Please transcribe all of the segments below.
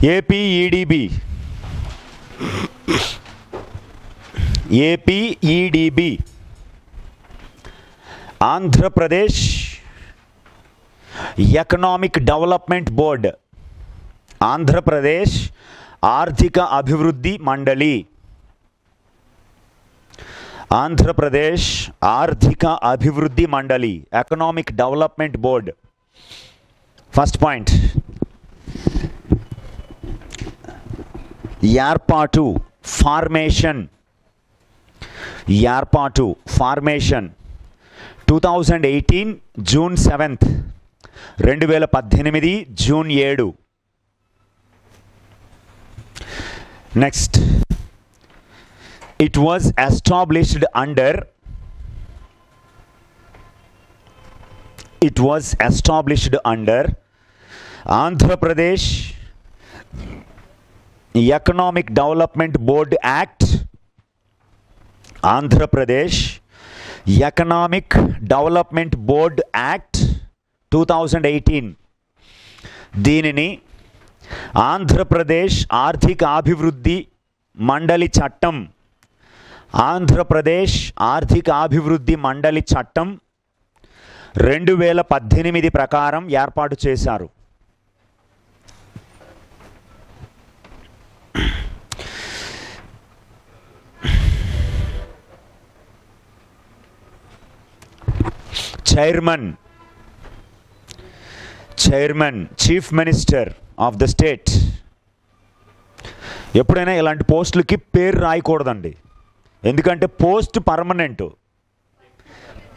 ఏపీఈడిబి Andhra Pradesh economic development board, Andhra Pradesh ఆర్థిక అభివృద్ధి మండలి, ఆంధ్రప్రదేశ్ ఆర్థిక అభివృద్ధి మండలి, economic development board. First point, ఏర్పాటు formation 2018 June 7, 2018 June 7. Next, it was established under Andhra Pradesh Economic Development Board Act, Andhra Pradesh Economic Development Board Act 2018. దీనిని ఆంధ్రప్రదేశ్ ఆర్థిక అభివృద్ధి మండలి చట్టం, ఆంధ్రప్రదేశ్ ఆర్థిక అభివృద్ధి మండలి చట్టం 2018 ప్రకారం ఏర్పాటు చేశారు. Chairman chief minister of the state. ఎప్పుడైనా ఇలాంటి పోస్టులకి పేరు రాయకూడదండి, ఎందుకంటే పోస్ట్ పర్మనెంట్,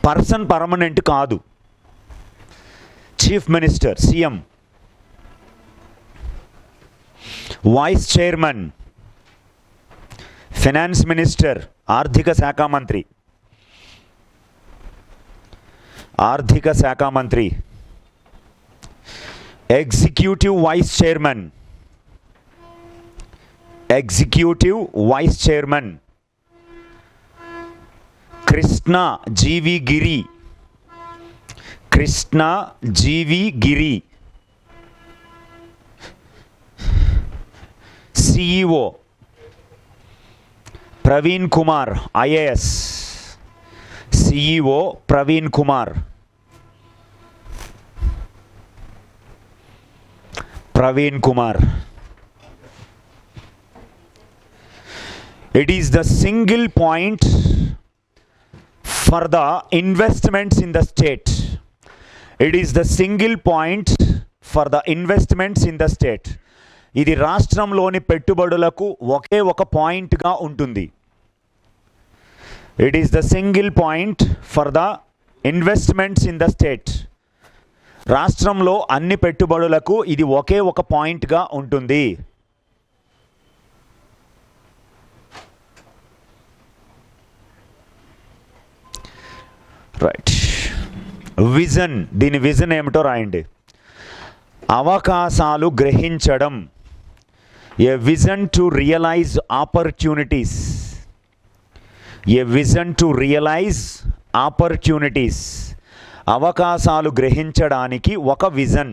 పర్సన్ పర్మనెంట్ కాదు. Chief minister CM. Vice chairman finance minister, ఆర్థిక శాఖ మంత్రి. Executive vice chairman Krishna G V Giri. CEO Praveen Kumar, IAS. CEO Praveen Kumar. It is the single point for the investments in the state. ఇది రాష్ట్రంలోని పెట్టుబడులకు ఒకే ఒక పాయింట్గా ఉంటుంది. It is the single point for the investments in the state. రాష్ట్రంలో అన్ని పెట్టుబడులకు ఇది ఒకే ఒక పాయింట్గా ఉంటుంది. రైట్. విజన్, దీని విజన్ ఏమిటో రాయండి. అవకాశాలు గ్రహించడం. ఏ విజన్ టు రియలైజ్ ఆపర్చునిటీస్. అవకాశాలు గ్రహించడానికి ఒక విజన్.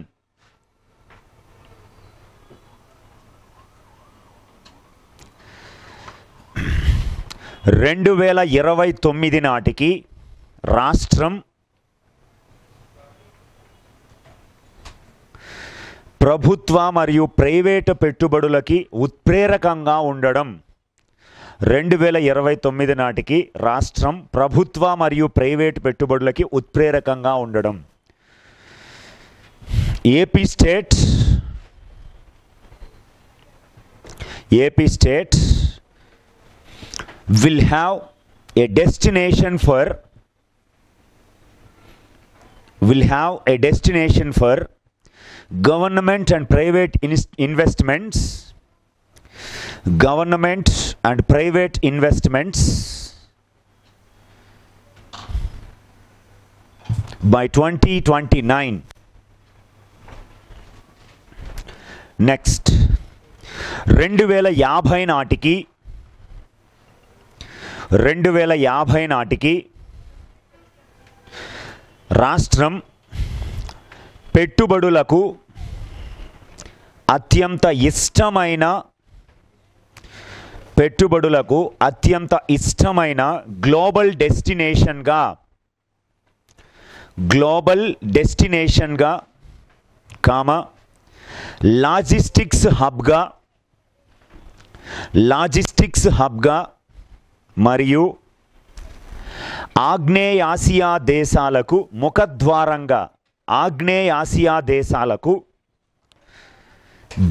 రెండు 2029 నాటికి రాష్ట్రం ప్రభుత్వ మరియు ప్రైవేటు పెట్టుబడులకి ఉత్ప్రేరకంగా ఉండడం. 2029 నాటికి రాష్ట్రం ప్రభుత్వ మరియు ప్రైవేటు పెట్టుబడులకి ఉత్ప్రేరకంగా ఉండడం. AP state will have a destination for government and private investments by 2029. Next, 2050 నాటికి రాష్ట్రం పెట్టుబడులకు అత్యంత ఇష్టమైన పెట్టుబడులకు అత్యంత ఇష్టమైన గ్లోబల్ డెస్టినేషన్గా కామా లాజిస్టిక్స్ హబ్గా మరియు ఆగ్నేయాసియా దేశాలకు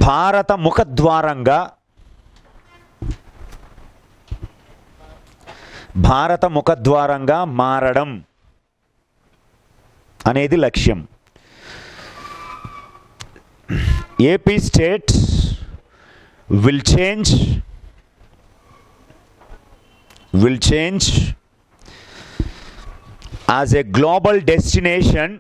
భారత ముఖద్వారంగా మారడం అనేది లక్ష్యం. AP state will change as a global destination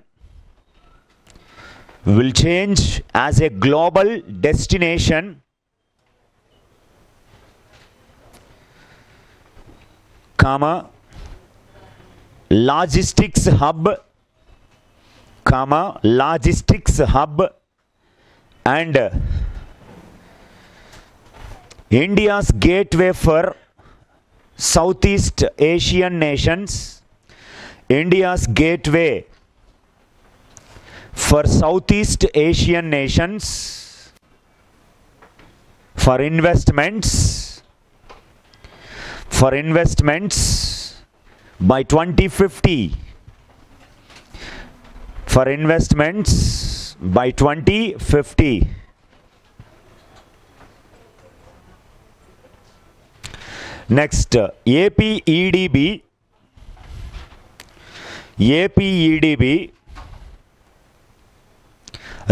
comma logistics hub and India's gateway for Southeast Asian nations, for investments by 2050. Next, APEDB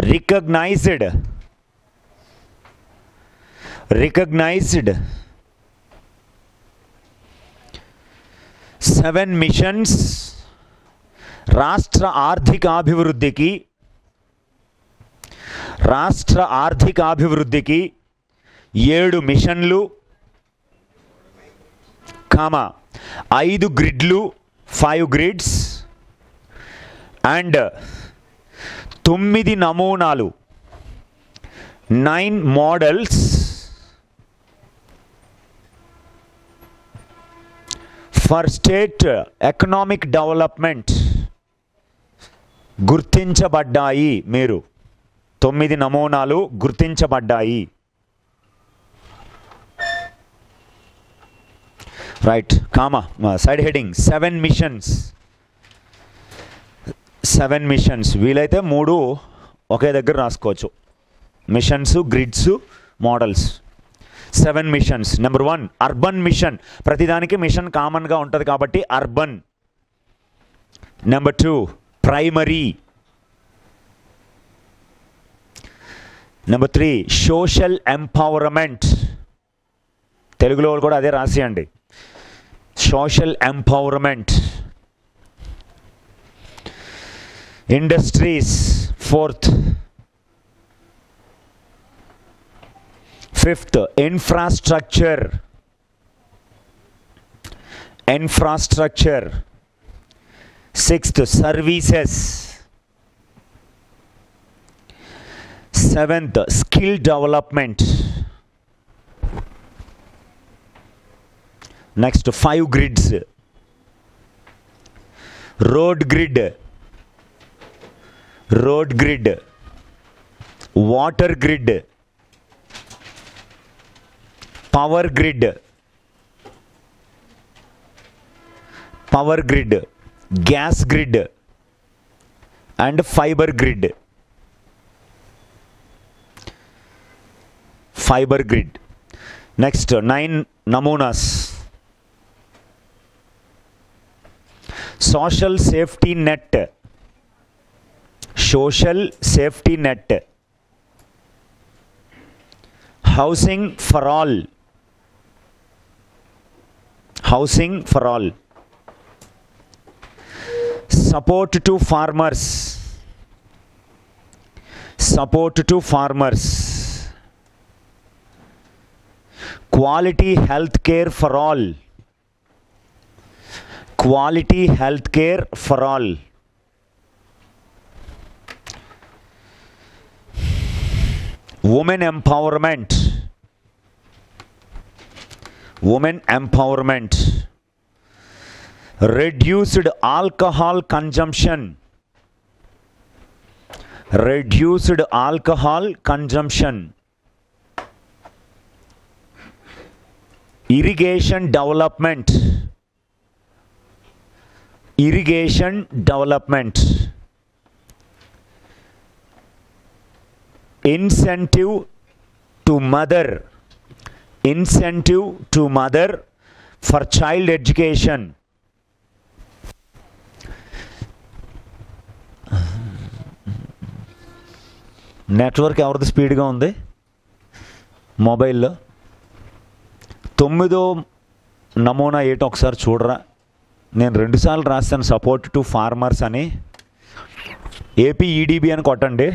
recognized 7 missions రాష్ట్ర ఆర్థికాభివృద్ధికి 7 మిషన్లు, 5 గ్రిడ్లు 5 grids అండ్ 9 నమూనాలు 9 models for state economic development గుర్తించబడ్డాయి. 9 నమూనాలు గుర్తించబడ్డాయి. Right, side heading 7 missions. వీలైతే 3 ఒకే దగ్గర రాసుకోవచ్చు. Missions, grids, models. 7 missions. Number 1 urban mission. ప్రతిదానికి మిషన్ కామన్గా ఉంటుంది కాబట్టి urban. Number 2 primary. Number 3 social empowerment. తెలుగులో కూడా అదే రాసియండి, social empowerment. Industries 4th. 5th infrastructure. 6th services. 7th skill development. Next 5 grids. Road grid, water grid, power grid, gas grid and fibre grid. Next 9 నమూనాస్. Social safety net. Housing for all. Support to farmers. Quality health care for all. Women empowerment, women empowerment. Reduced alcohol consumption, reduced alcohol consumption. Irrigation development, irrigation development. Incentive to mother, incentive to mother for child education. Network ఎవరిది స్పీడ్గా ఉంది మొబైల్లో? 9వ నమూనా ఏటో ఒకసారి చూడరా. నేను 2 సార్లు రాస్తాను సపోర్ట్ టు ఫార్మర్స్ అని. ఏపీ ఈడీబీ అని కొట్టండి.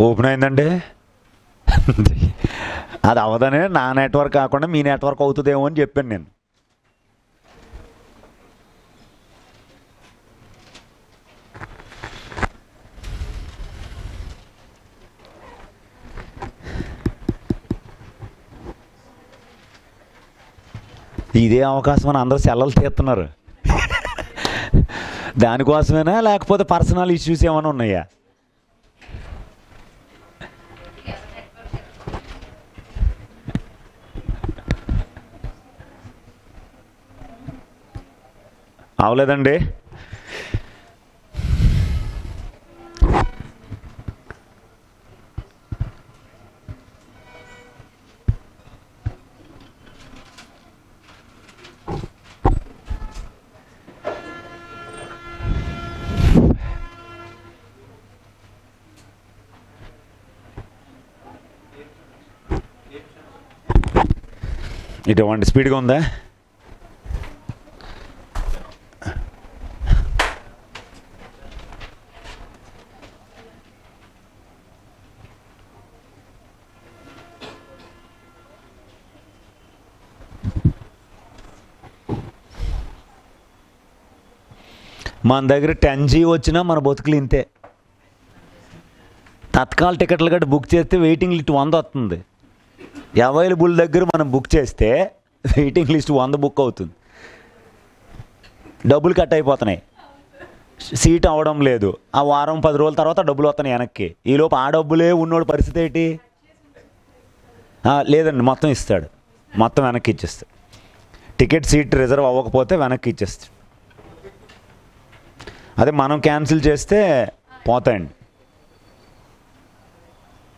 ఓపెన్ అయిందండి. అది అవదనే నా నెట్వర్క్ కాకుండా మీ నెట్వర్క్ అవుతుందేమో అని చెప్పాను నేను. ఇదే అవకాశం అని అందరూ సెలవులు తీస్తున్నారు. దానికోసమేనా లేకపోతే పర్సనల్ ఇష్యూస్ ఏమైనా ఉన్నాయా? అవలేదండి. ఇటువంటి స్పీడ్గా ఉందా? మన దగ్గర 10G వచ్చినా మన బతుకులు ఇంతే. తత్కాల్ టికెట్లు గట్రా బుక్ చేస్తే వెయిటింగ్ లిస్ట్ 100 వస్తుంది. అవైలబుల్ దగ్గర మనం బుక్ చేస్తే వెయిటింగ్ లిస్ట్ 100 బుక్ అవుతుంది. డబ్బులు కట్ అయిపోతున్నాయి, సీట్ అవ్వడం లేదు. ఆ వారం 10 రోజుల తర్వాత డబ్బులు వస్తున్నాయి వెనక్కి. ఈలోపు ఆ డబ్బులే ఉన్నోడు పరిస్థితి ఏంటి? లేదండి, మొత్తం ఇస్తాడు, మొత్తం వెనక్కి ఇచ్చేస్తాడు. టికెట్ సీట్ రిజర్వ్ అవ్వకపోతే వెనక్కి ఇచ్చేస్తాడు. అదే మనం క్యాన్సిల్ చేస్తే పోతాయండి.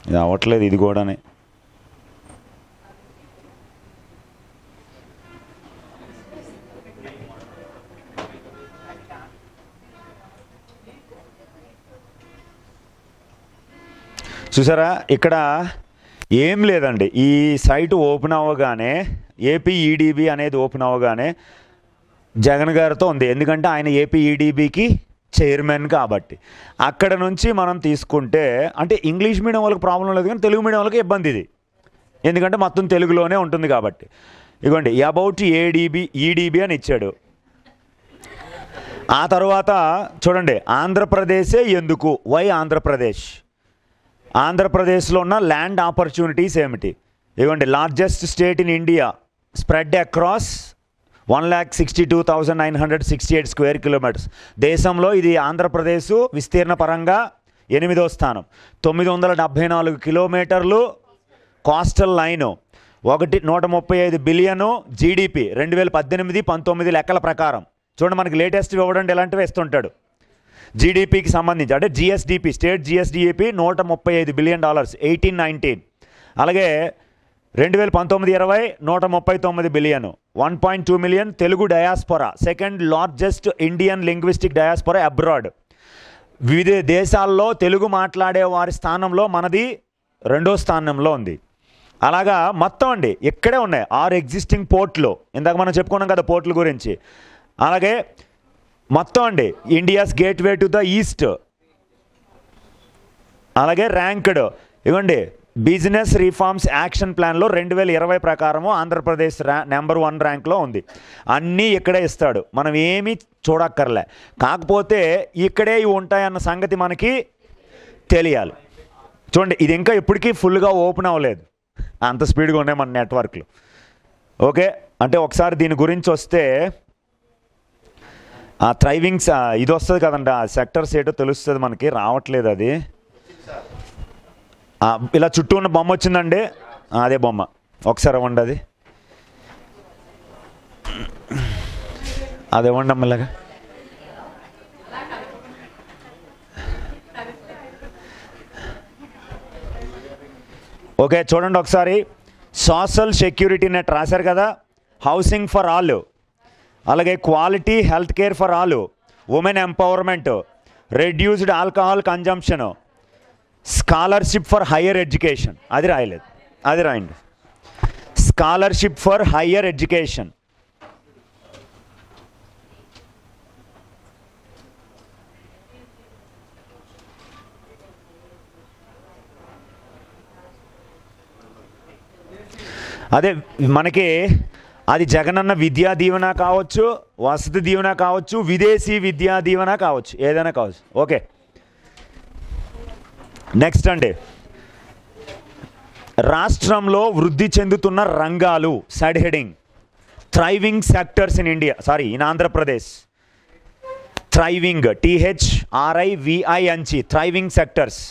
ఇది అవ్వట్లేదు, ఇది కూడానే. చూసారా, ఇక్కడ ఏం లేదండి. ఈ సైట్ ఓపెన్ అవ్వగానే, ఏపీ ఈడీబీ అనేది ఓపెన్ అవ్వగానే జగన్ గారితో ఉంది. ఎందుకంటే ఆయన ఏపీ ఈడీబీకి చైర్మన్ కాబట్టి. అక్కడ నుంచి మనం తీసుకుంటే, అంటే ఇంగ్లీష్ మీడియం వాళ్ళకి ప్రాబ్లం లేదు కానీ తెలుగు మీడియం వాళ్ళకి ఇబ్బంది ఇది. ఎందుకంటే మొత్తం తెలుగులోనే ఉంటుంది కాబట్టి. ఇదిగోండి, అబౌట్ ఈడీబీ అని ఇచ్చాడు. ఆ తర్వాత చూడండి, ఆంధ్రప్రదేశే ఎందుకు, వై ఆంధ్రప్రదేశ్, ఆంధ్రప్రదేశ్లో ఉన్న ల్యాండ్ ఆపర్చునిటీస్ ఏమిటి. ఇదిగోండి, largest state in India, spread across 1,62,968 square kilometres. దేశంలో ఇది ఆంధ్రప్రదేశ్ విస్తీర్ణ పరంగా 8వ స్థానం. 974 కిలోమీటర్లు కోస్టల్ లైను, 135 బిలియను జీడిపి 2018-19 లెక్కల ప్రకారం. చూడండి, మనకి లేటెస్ట్ ఇవ్వడండి ఇలాంటివి ఇస్తుంటాడు. జీడిపికి సంబంధించి అంటే జిఎస్డిపి, స్టేట్ జిఎస్డిపి $135 బిలియన్ 18-19. అలాగే 2019-20 139 billion. 1.2 million Telugu డయాస్పొరా, second largest Indian linguistic డయాస్పొరా abroad. వివిధ దేశాల్లో తెలుగు మాట్లాడే వారి స్థానంలో మనది 2వ స్థానంలో ఉంది. అలాగా మొత్తం అండి ఇక్కడే ఉన్నాయి 6 ఎగ్జిస్టింగ్ పోర్ట్లు. ఇందాక మనం చెప్పుకున్నాం కదా పోర్ట్ల గురించి. అలాగే మొత్తం అండి, India's gateway to the east. అలాగే ర్యాంక్డ్ ఇవ్వండి బిజినెస్ రిఫార్మ్స్ యాక్షన్ ప్లాన్లో 2020 ప్రకారము ఆంధ్రప్రదేశ్ నెంబర్ 1 ర్యాంక్లో ఉంది. అన్నీ ఇక్కడే ఇస్తాడు, మనం ఏమీ చూడక్కర్లే. కాకపోతే ఇక్కడే ఇవి ఉంటాయన్న సంగతి మనకి తెలియాలి. చూడండి, ఇది ఇంకా ఇప్పటికీ ఫుల్గా ఓపెన్ అవ్వలేదు, అంత స్పీడ్గా ఉన్నాయి మన నెట్వర్క్లు. ఓకే, అంటే ఒకసారి దీని గురించి వస్తే ఆ థ్రైవింగ్స్ ఇది వస్తుంది కదండి, ఆ సెక్టర్స్ ఏటో తెలుస్తుంది మనకి, రావట్లేదు అది. ఇలా చుట్టూ ఉన్న బొమ్మ వచ్చిందండి, అదే బొమ్మ ఒకసారి ఇవ్వండి, అది ఇవ్వండి అమ్మ ఇలాగా. ఓకే చూడండి ఒకసారి, సోషల్ సెక్యూరిటీ నెట్ రాశారు కదా, హౌసింగ్ ఫర్ ఆల్, అలాగే quality health care for all, women empowerment, reduced alcohol consumption, scholarship for higher education, అది రాయలేదు, అది రాయండి, స్కాలర్షిప్ ఫర్ హయ్యర్ ఎడ్యుకేషన్. అదే మనకి అది జగనన్న విద్యా దీవెన కావచ్చు, వసతి దీవెన కావచ్చు, విదేశీ విద్యా దీవెన కావచ్చు, ఏదైనా కావచ్చు. ఓకే నెక్స్ట్ అండి, రాష్ట్రంలో వృద్ధి చెందుతున్న రంగాలు, side heading thriving sectors in India, in Andhra Pradesh. Thriving THRIVING thriving sectors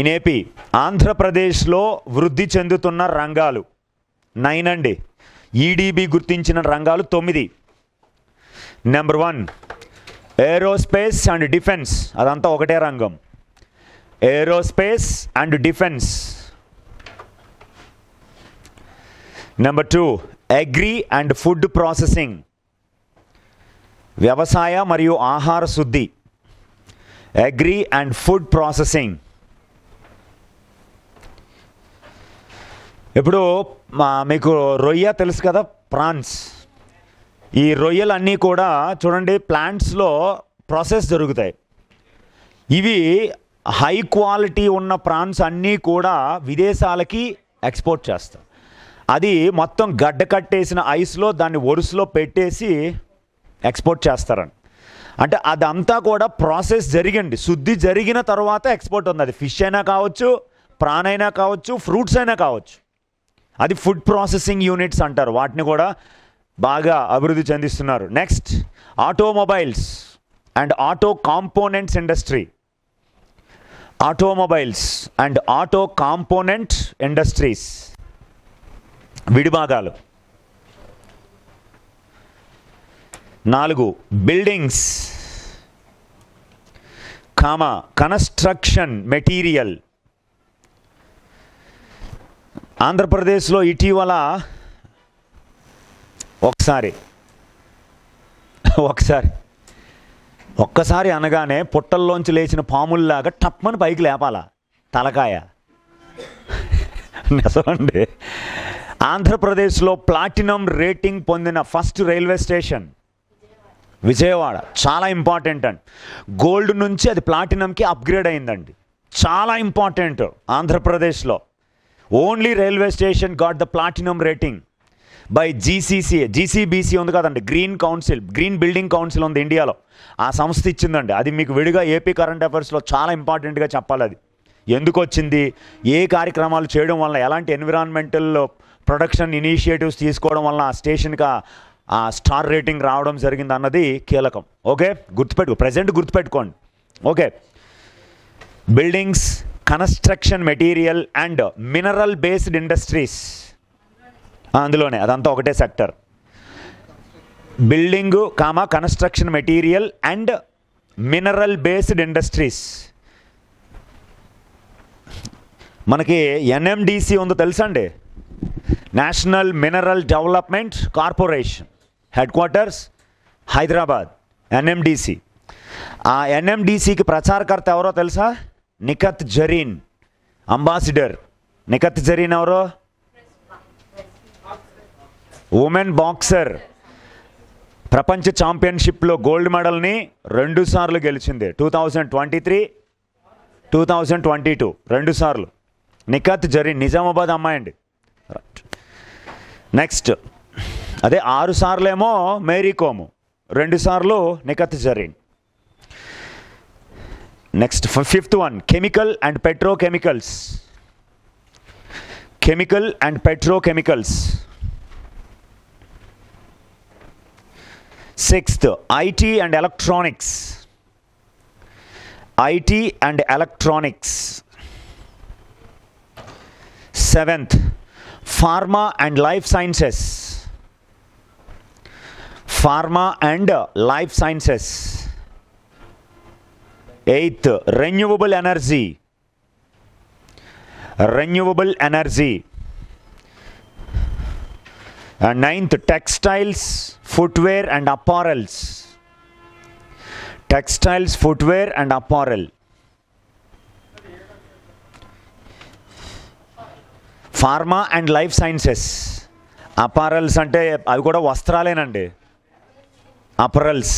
in AP. ఆంధ్రప్రదేశ్లో వృద్ధి చెందుతున్న రంగాలు 9 అండి, ఈడీబీ గుర్తించిన రంగాలు 9. నెంబర్ 1 ఏరోస్పేస్ అండ్ డిఫెన్స్, అదంతా ఒకటే రంగం, aerospace and defence. Number 2 agri and food processing, వ్యవసాయ మరియు ఆహార శుద్ధి, అగ్రి అండ్ ఫుడ్ ప్రాసెసింగ్. ఇప్పుడు మీకు రొయ్య తెలుసు కదా, ప్రాన్స్. ఈ రొయ్యలన్నీ కూడా చూడండి ప్లాంట్స్లో ప్రాసెస్ జరుగుతాయి. ఇవి హై క్వాలిటీ ఉన్న ప్రాన్స్ అన్నీ కూడా విదేశాలకి ఎక్స్పోర్ట్ చేస్తాం. అది మొత్తం గడ్డ కట్టేసిన ఐస్లో దాన్ని ఒరుసులో పెట్టేసి ఎక్స్పోర్ట్ చేస్తారని. అంటే అదంతా కూడా ప్రాసెస్ జరిగండి, శుద్ధి జరిగిన తర్వాత ఎక్స్పోర్ట్ ఉంది. అది ఫిష్ అయినా కావచ్చు, ప్రాన్ అయినా కావచ్చు, ఫ్రూట్స్ అయినా కావచ్చు. అది ఫుడ్ ప్రాసెసింగ్ యూనిట్స్ అంటారు, వాటిని కూడా బాగా అభివృద్ధి చెందిస్తున్నారు. Next automobiles and auto components industry, automobiles and auto component industries విడిభాగాలు. 4 బిల్డింగ్స్, కన్స్ట్రక్షన్ మెటీరియల్. ఆంధ్రప్రదేశ్లో ఇటీవల ఒక్కసారి అనగానే పుట్టల్లోంచి లేచిన పాముల్లాగా టప్మని పైకి లేపాలా తలకాయ. నిజమండి, ఆంధ్రప్రదేశ్లో ప్లాటినం రేటింగ్ పొందిన ఫస్ట్ రైల్వే స్టేషన్ విజయవాడ. చాలా ఇంపార్టెంట్ అండి, గోల్డ్ నుంచి అది ప్లాటినంకి అప్గ్రేడ్ అయిందండి, చాలా ఇంపార్టెంట్. ఆంధ్రప్రదేశ్లో only railway station got the platinum rating by GCBC ఉంది కదండి, గ్రీన్ బిల్డింగ్ కౌన్సిల్ ఉంది ఇండియాలో, ఆ సంస్థ ఇచ్చిందండి. అది మీకు విడిగా ఏపీ కరెంట్ అఫైర్స్లో చాలా ఇంపార్టెంట్గా చెప్పాలి. అది ఎందుకు వచ్చింది, ఏ కార్యక్రమాలు చేయడం వల్ల, ఎలాంటి ఎన్విరాన్మెంటల్ ప్రొడక్షన్ ఇనిషియేటివ్స్ తీసుకోవడం వల్ల ఆ స్టేషన్కి ఆ స్టార్ రేటింగ్ రావడం జరిగింది అన్నది కీలకం. ఓకే ప్రజెంట్ గుర్తుపెట్టుకోండి. Okay buildings, construction material and mineral based industries, అందులోనే అదంతా ఒకటే sector. Building construction material and mineral based industries. మనకి NMDC ఉందో తెలుసా అండి, national mineral development corporation, head quarters Hyderabad, NMDC. ఆ NMDCకి ప్రచారకర్త ఎవరో తెలుసా, నిఖత్ జరీన్, అంబాసిడర్. నిఖత్ జరీన్ ఎవరో, ఉమెన్ బాక్సర్. ప్రపంచ ఛాంపియన్షిప్లో గోల్డ్ మెడల్ని 2 సార్లు గెలిచింది. 2023, 2022 2 సార్లు. నిఖత్ జరీన్, నిజామాబాద్ అమ్మాయి అండి. నెక్స్ట్ అదే 6 సార్లేమో మేరీ కోమ్, 2 సార్లు Nikhat Zareen. Next 5th one, chemical and petrochemicals. Chemical and petrochemicals. 6th, IT and electronics. IT and electronics. 7th, pharma and life sciences. Pharma and life sciences. 8th, renewable energy. Renewable energy. And 9th, textiles, footwear and apparels. Textiles, footwear and apparel. Pharma and life sciences. Apparels అంటే అవి కూడా వస్త్రాలేనండి. Apparels.